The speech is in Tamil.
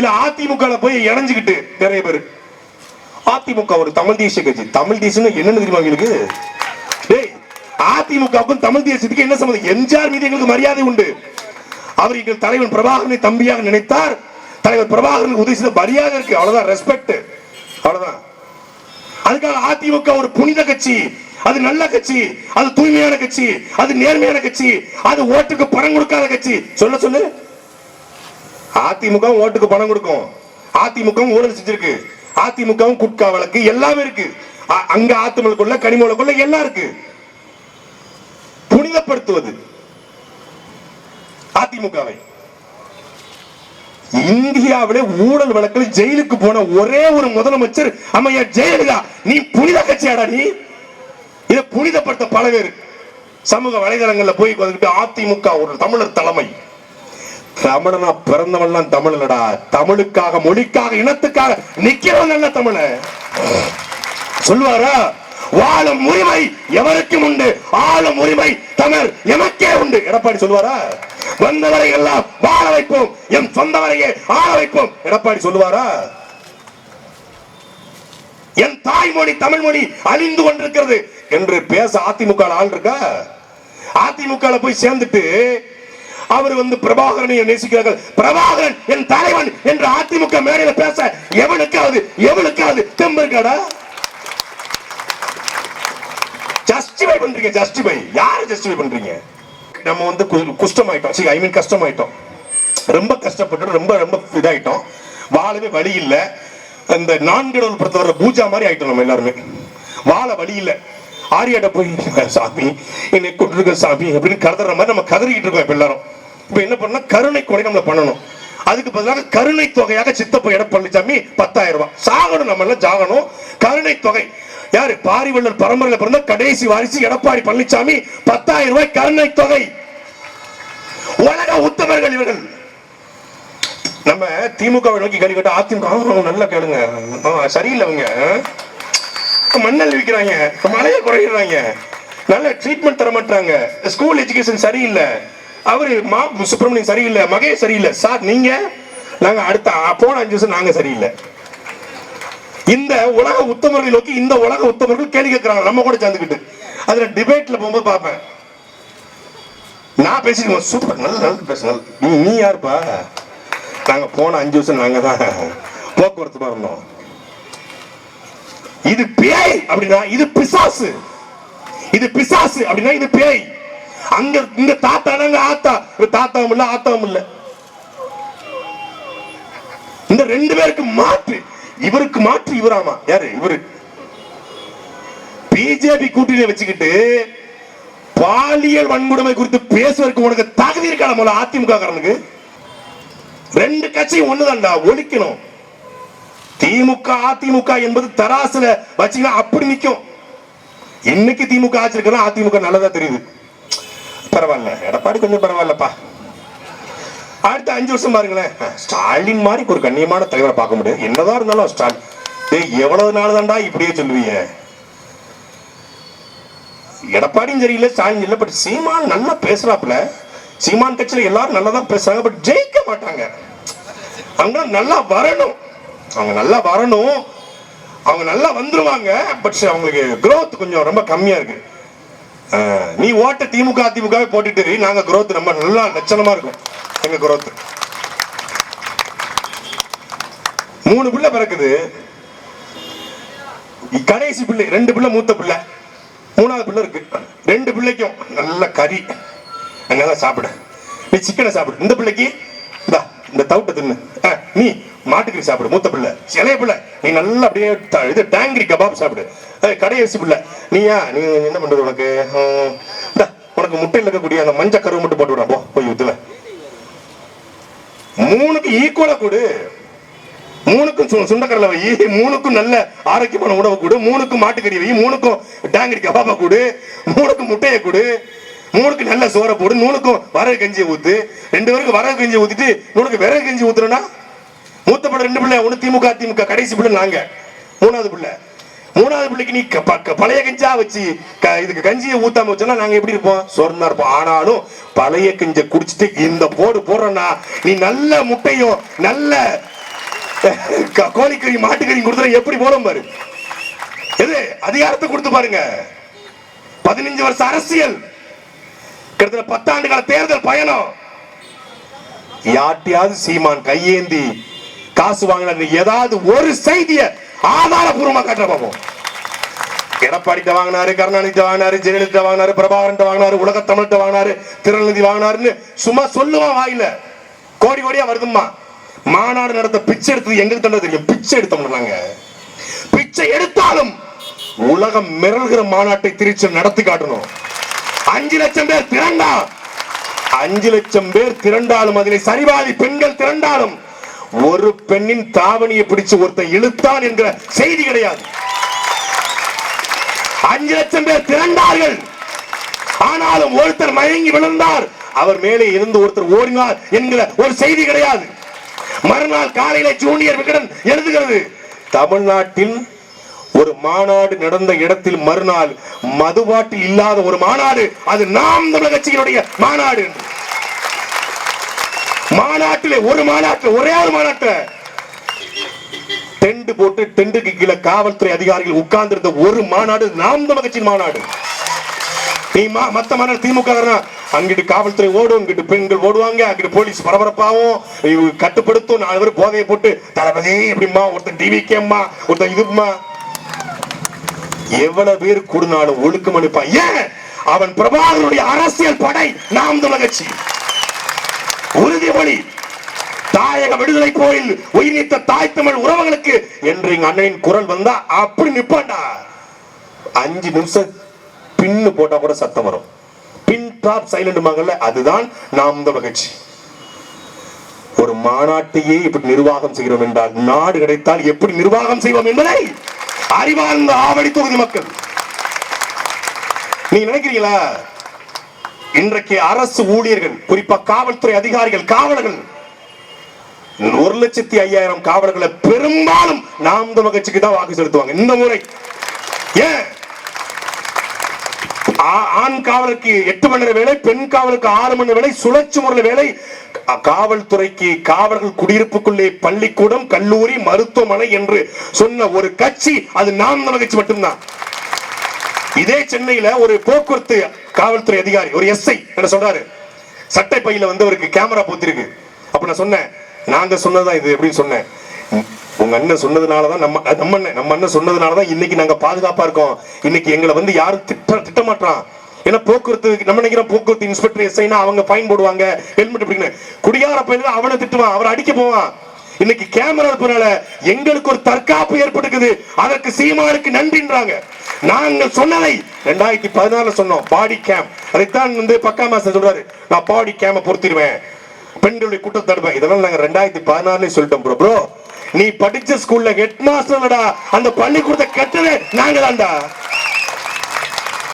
இல்ல அதிமுக போய் இணைஞ்சுக்கிட்டு நிறைய பேர். அதிமுக ஒரு தமிழ் தேசிய கட்சி. தமிழ் தேசியம் என்னன்னு தெரியுமா உங்களுக்கு? டேய், அதிமுகவுக்கும் தமிழ் தேசியத்துக்கு என்ன சம்பந்தம்? எம்ஜிஆர் மீது எங்களுக்கு மரியாதை உண்டு. அவர் எங்கள் தலைவன் பிரபாகரனை தம்பியாக நினைத்தார். தலைவர் பிரபாகரனுக்கு உதவி செய்த மரியாதை இருக்கு, அவ்வளவுதான், ரெஸ்பெக்ட், அவ்வளவுதான். அதுக்காக அதிமுக ஒரு புனித கட்சி, அது நல்ல கட்சி, அது தூய்மையான கட்சி, அது நேர்மையான கட்சி, அது ஓட்டுக்கு பணம் கொடுக்காத கட்சி. சொல்ல சொல்லு. அதிமுக ஓட்டுக்கு பணம் கொடுக்கும், அதிமுக ஊழல் செஞ்சிருக்கு, அதிமுக குட்கா வழக்கு எல்லாமே இருக்கு. அங்க ஆத்துமலுக்குள்ள கனிமலுக்குள்ள எல்லாம் இருக்கு. புனிதப்படுத்துவது அதிமுகவை. இந்தியாவிலே ஊழல் வழக்கில் ஜெயிலுக்கு போன ஒரே ஒரு முதலமைச்சர் அம்மையார் ஜெயலலிதா. நீ புனித கட்சியாடா? நீ இதை புனிதப்படுத்த பல பேர் சமூக வலைதளங்கள்ல போய் அதிமுக ஒரு தமிழர் தலைமை. தமிழனா பிறந்தவன் தமிழடா. தமிழுக்காக, மொழிக்காக, இனத்துக்காக நிக்கிறவன் நல்ல தமிழ சொல்வாரா? வாழும் உரிமை எவருக்கும் உண்டு, ஆளும் உரிமை தமிழ் எமக்கே உண்டு. எடப்பாடி சொல்வாரா? வந்தவரை எல்லாம் வாழ வைப்போம், எம் சொந்தவரையே ஆள வைப்போம். எடப்பாடி சொல்லுவாரா? என் தாய்மொழி தமிழ் மொழி அழிந்து கொண்டிருக்கிறது என்று பேச அதிமுக ஆள் இருக்கா? அதிமுக போய் சேர்ந்துட்டு அவர் பிரபாகரனை நேசிக்கிறார்கள், பிரபாகரன் என் தலைவன் என்று அதிமுக மேடையில பேச எவனுக்காவது தெம்பு இருக்காடா? ஜஸ்டிஃபை பண்றீங்க. ஜஸ்டிஃபை யாரை ஜஸ்டிஃபை பண்றீங்க? நம்ம குஷ்டமாயிட்டோம், ஐ மீன் கஷ்டமாயிட்டோம், ரொம்ப கஷ்டப்பட்டு ரொம்ப ரொம்ப இதாயிட்டோம். வாழவே வழி இல்ல. அந்த நான்கடவுள் படத்தை வர பூஜா மாதிரி ஆயிட்டோம். நம்ம எல்லாருமே வாழ வழி இல்ல. ஆரியாட்ட போய் சாமி என்னை கொண்டிருக்க சாமி அப்படின்னு கதற மாதிரி நம்ம கதறிக்கிட்டு இருக்கோம் இப்ப எல்லாரும். இப்ப என்ன பண்ணா கருணை கொலை நம்மள பண்ணணும். அதுக்கு பதிலாக கருணை தொகையாக சித்தப்ப எடப்பாடி 10,000 ரூபாய் சாகணும். நம்ம எல்லாம் ஜாகணும். கருணை தொகை யாரு? பாரிவள்ளல் பரம்பரையில பிறந்த கடைசி வாரிசு எடப்பாடி பழனிசாமி. 10,000 ரூபாய் கருணை தொகை. உலக உத்தமர்கள் இவர்கள். நம்ம திமுக நோக்கி கேள்வி கேட்டா அதிமுக நல்லா கேளுங்க, சரியில்லை, அவங்க மண்ணல் விற்கிறாங்க, மழையை குறைகிறாங்க, நல்ல ட்ரீட்மெண்ட் தர மாட்டாங்க, ஸ்கூல் எஜுகேஷன் சரியில்லை, அவரு சுப்பிரமணியன் சரியில்லை, மகேஷ் சரியில்லை. சார் நீங்க நாங்க அடுத்த போன 5 வருஷம் நாங்க சரியில்லை. இந்த உலக உத்தமர்கள் நோக்கி இந்த உலக உத்தமர்கள் கேள்வி கேட்கிறாங்க. நம்ம கூட சேர்ந்துக்கிட்டு அதுல டிபேட்ல போகும்போது பார்ப்பேன். நான் பேசிடுவேன், சூப்பர், நல்ல பேசுங்க. நீ யாருப்பா? நாங்க போன 5 வருஷம் நாங்க தான் போக்குவரத்து இருந்தோம். இது பேய் அப்படின்னா இது பிசாசு, இது பிசாசு அப்படின்னா இது பேய். அங்க இங்க தாத்தா நாங்க ஆத்தா, தாத்தாவும் இல்ல ஆத்தாவும் இல்ல. இந்த 2 பேருக்கு மாற்று. இவருக்கு மாற்று இவராமா. யாரு இவரு? பிஜேபி கூட்டணியை வச்சுக்கிட்டு பாலியல் வன்கொடுமை குறித்து பேசுவதற்கு உனக்கு தகுதி இருக்கா? அதிமுக காரனுக்கு 2 கட்சியும் ஒண்ணுதான்டா, ஒழிக்கணும். திமுக அதிமுக என்பது தராசுல வச்சீங்கன்னா அப்படி நிக்கும். இன்னைக்கு திமுக ஆட்சி இருக்கலாம், அதிமுக நல்லதா தெரியுது. பரவாயில்ல, எடப்பாடி கொஞ்சம் பரவாயில்லப்பா. அடுத்த 5 வருஷம் பாருங்களேன், ஸ்டாலின் மாதிரி ஒரு கண்ணியமான தலைவரை பார்க்க முடியாது. என்னதான் இருந்தாலும் ஸ்டாலின் எவ்வளவு நாள் தான்டா இப்படியே சொல்லுவீங்க? எடப்பாடியும் சரியில்லை, ஸ்டாலின் இல்லை. பட் சீமான் நல்லா பேசுறாப்புல. சீமான் கட்சியில எல்லாரும் நல்லா தான் பேசுறாங்க, பட் ஜெயிக்க மாட்டாங்க. அவங்க நல்லா வரணும், அவங்க நல்லா வரணும், அவங்க நல்லா வந்துருவாங்க. பட் அவங்களுக்கு growth கொஞ்சம் ரொம்ப கம்மியா இருக்கு. நீ ஓட்ட திமுக அதிமுக போட்டுட்டு நாங்க growth ரொம்ப நல்லா லட்சணமா இருக்கும். எங்க growth 3 பிள்ளை பிறக்குது, கடைசி பிள்ளை 2 பிள்ளை, மூத்த பிள்ளை 3வது பிள்ளை இருக்கு. 2 பிள்ளைக்கும் நல்ல கறி, நல்லா சாப்பிடு. நீ சிக்கனை சாப்பிடு. இந்த பிள்ளைக்கு இந்த தவுட்டை தின்னு, நீ மாட்டுக்கறி சாப்பிடு. மூத்த பிள்ளை. இளைய பிள்ளை நீ நல்லா அப்படியே இது டேங்கிரி கபாப் சாப்பிடு. கடைசி பிள்ளை நீயா, நீ என்ன பண்றது? உனக்கு முட்டையில் இருக்கக்கூடிய அந்த மஞ்சள் கருவு மட்டும் போட்டு விடா, போய் ஊத்துல. 3க்கும் ஈக்குவலா கொடு. 3க்கும் சுண்டக்கடலை வை, 3க்கும் நல்ல ஆரோக்கியமான உணவு கொடு, 3க்கும் மாட்டுக்கறி வை, 3க்கும் டேங்கிரி கபாபா கொடு, 3க்கும் முட்டையை கொடு, 3க்கும் நல்ல சோறை போடு, 3க்கும் வரகு கஞ்சியை ஊத்து. 2 பேருக்கு வரகு கஞ்சி ஊத்திட்டு 3க்கு விறகு கஞ்சி ஊத்துறா. மூத்த பிள்ளை 2 பிள்ளை, ஒண்ணு திமுக அதிமுக, கடைசி பிள்ளை நாங்க. 3வது பிள்ளை. 3வது பிள்ளைக்கு நீ பழைய கஞ்சா வச்சு இதுக்கு கஞ்சியை ஊத்தாம வச்சோம்னா நாங்க எப்படி இருப்போம்? சொர்ணா இருப்போம். ஆனாலும் பழைய கஞ்சை குடிச்சிட்டு இந்த போடு போடுறோம்னா நீ நல்ல முட்டையும் நல்ல கோழிக்கறி மாட்டுக்கறி கொடுத்துற எப்படி போடும் பாரு. எது அதிகாரத்தை கொடுத்து பாருங்க. 15 வருஷ அரசியல், கிட்டத்தட்ட 10 ஆண்டு கால தேர்தல் பயணம். யார்ட்டையாவது சீமான் கையேந்தி காசு வாங்கின ஏதாவது ஒரு செய்தியை ஆதாரபூர்வமா காட்டுற பார்ப்போம். எடப்பாடி வாங்கினாரு, கருணாநிதி வாங்கினாரு, ஜெயலலிதா வாங்கினாரு, பிரபாகரன் வாங்கினாரு, உலக தமிழ்கிட்ட வாங்கினாரு, திருநெல்வேலி வாங்கினாருன்னு சும்மா சொல்லுவான் வாயில. கோடி கோடியா வருதுமா. மாநாடு நடத்த பிச்சை எடுத்தது எங்களுக்கு தான் தெரியும். பிச்சை எடுத்தோம்னாங்க. பிச்சை எடுத்தாலும் உலகம் மிரள்கிற மாநாட்டை திருச்சி நடத்தி காட்டணும். 5 லட்சம் பேர் திரண்டா, 5 லட்சம் பேர் திரண்டாலும் அதிலே சரிவாதி பெண்கள் திரண்டாலும் ஒரு பெண்ணின் தாவணியை பிடிச்சு ஒருத்தன் இழுத்தான் என்கிற செய்தி கிடையாது. 5 லட்சம் பேர் திரண்டார்கள், ஆனாலும் ஒருத்தர் மயங்கி விழுந்தார், அவர் மேலே இருந்து ஒருத்தர் ஓடினார் என்கிற ஒரு செய்தி கிடையாது. மறுநாள் காலையில ஜூனியர் விகடன் எழுதுகிறது, தமிழ்நாட்டில் ஒரு மாநாடு நடந்த இடத்தில் மறுநாள் மதுபாட்டில் இல்லாத ஒரு மாநாடு, அது நாம் தமிழர் கட்சியினுடைய மாநாடு. மாநாட்டிலே ஒரு மாநாட்டு, ஒரே ஒரு மாநாட்டு டெண்ட் போட்டு டெண்டுக்கு கீழே காவல்துறை அதிகாரிகள் உட்கார்ந்து இருந்த ஒரு மாநாடு நாம் தமிழர் கட்சியின் மாநாடு. மத்த மாநாடு திமுக அங்கிட்டு காவல்துறை ஓடும், இங்கிட்டு பெண்கள் ஓடுவாங்க, அங்கிட்டு போலீஸ் பரபரப்பாவும் கட்டுப்படுத்தும். 4 பேர் போதையை போட்டு தளபதி எப்படிமா, ஒருத்தன் டிவி கேம்மா, ஒருத்தன் இதுமா, எவ்வளவு பேர் கூடுனாலும் ஒழுக்கம் அனுப்பான். ஏன்? அவன் பிரபாகரனுடைய அரசியல் படை நாம் தமிழர் கட்சி. உறுதிமொழி, தாயக விடுதலை போரில் உயிர் நீத்த தாய் தமிழ் உறவுகளுக்கு என்று எங்க அண்ணனின் குரல் வந்தா அப்படி நிப்பாண்டா. 5 நிமிஷம் பின்னு போட்டா கூட சத்தம் வரும். பின் டாப் சைலண்ட் மகள்ல அதுதான் நாம் தமிழர் கட்சி. ஒரு மாநாட்டையே இப்படி நிர்வாகம் செய்கிறோம் என்றால் நாடு கிடைத்தால் எப்படி நிர்வாகம் செய்வோம் என்பதை அறிவார்ந்த ஆவடி தொகுதி மக்கள். நீங்க நினைக்கிறீங்களா? இன்றைக்கு அரசு ஊழியர்கள், குறிப்பா காவல்துறை அதிகாரிகள், காவலர்கள் 1,05,000 காவலர்களை பெரும்பாலும் நாம் தமிழர் கட்சிக்கு தான் வாக்கு செலுத்துவாங்க இந்த முறை. ஏன்? ஆண் காவலருக்கு 8 மணி நேர வேலை, பெண் காவலுக்கு 6 மணி நேர வேலை, சுழற்சி முறையில் வேலை. காவல்துறைக்கு காவலர்கள் குடியிருப்புக்குள்ளே பள்ளிக்கூடம், கல்லூரி, மருத்துவமனை என்று சொன்ன ஒரு கட்சி அது நாம் தமிழர் கட்சி மட்டும்தான். இதே சென்னையில ஒரு போக்குவரத்து காவல்துறை அதிகாரி, ஒரு எஸ்ஐ என்ன சொல்றாரு, சட்டை பையில அவருக்கு கேமரா போத்திருக்கு. அப்ப நான் சொன்னேன், நாங்க சொன்னதுதான் இது எப்படின்னு சொன்னேன். உங்க அண்ணன் சொன்னதுனாலதான் நம்ம அண்ணன் சொன்னதுனாலதான் இன்னைக்கு நாங்க பாதுகாப்பா இருக்கோம். இன்னைக்கு எங்களை யாரும் திட்டமாட்டான். ஏன்னா போக்குவரத்து நம்ம நினைக்கிறோம், போக்குவரத்து இன்ஸ்பெக்டர் எஸ்ஐனா அவங்க ஃபைன் போடுவாங்க, ஹெல்மெட் பிடிக்கணும். குடியார பையன் அவனை திட்டுவான், அவரை அடிக்க போவான். இன்னைக்கு கேமரா இருப்பதனால எங்களுக்கு ஒரு தற்காப்பு ஏற்பட்டுக்குது. அதற்கு சீமானுக்கு நன்றின்றாங்க. நாங்கள் சொன்னதை 2014 சொன்னோம், பாடி கேம். அதைத்தான் பக்கா மாசம் சொல்றாரு, நான் பாடி கேம பொருத்திடுவேன், பெண்களுடைய கூட்டம் தடுப்பேன். இதெல்லாம் நாங்க 2016 சொல்லிட்டோம். ப்ரோ நீ படிச்ச ஸ்கூல்ல ஹெட் மாஸ்டர், அந்த பள்ளிக்கூடத்தை கட்டவே நாங்க தான்டா.